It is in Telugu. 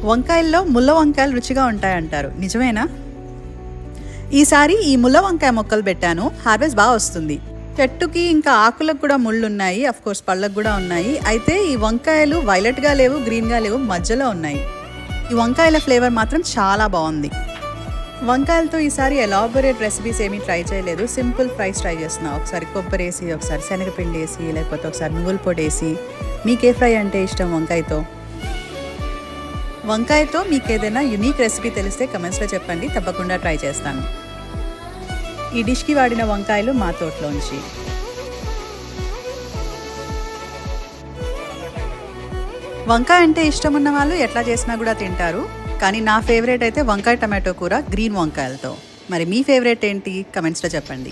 వంకాయల్లో ముల్ల వంకాయలు రుచిగా ఉంటాయంటారు, నిజమేనా? ఈసారి ఈ ముల్ల వంకాయ మొక్కలు పెట్టాను, హార్వెస్ట్ బాగా వస్తుంది. చెట్టుకి ఇంకా ఆకులకు కూడా ముళ్ళు ఉన్నాయి, కోర్స్ పళ్ళకు కూడా ఉన్నాయి. అయితే ఈ వంకాయలు వైలెట్గా లేవు, గ్రీన్గా లేవు, మధ్యలో ఉన్నాయి. ఈ వంకాయల ఫ్లేవర్ మాత్రం చాలా బాగుంది. వంకాయలతో ఈసారి ఎలాబొరేట్ రెసిపీస్ ఏమీ ట్రై చేయలేదు, సింపుల్ ఫ్రైస్ ట్రై చేస్తున్నా. ఒకసారి కొబ్బరి వేసి, ఒకసారి శనగపిండి వేసి, లేకపోతే ఒకసారి నువ్వుల పొడి వేసి. మీకే ఫ్రై అంటే ఇష్టం వంకాయతో మీకు ఏదైనా యునీక్ రెసిపీ తెలిస్తే కమెంట్స్లో చెప్పండి, తప్పకుండా ట్రై చేస్తాను. ఈ డిష్కి వాడిన వంకాయలు మా తోటలోంచి. వంకాయ అంటే ఇష్టం ఉన్న వాళ్ళు ఎట్లా చేసినా కూడా తింటారు. కానీ నా ఫేవరెట్ అయితే వంకాయ టమాటో కూర గ్రీన్ వంకాయలతో. మరి మీ ఫేవరెట్ ఏంటి? కమెంట్స్లో చెప్పండి.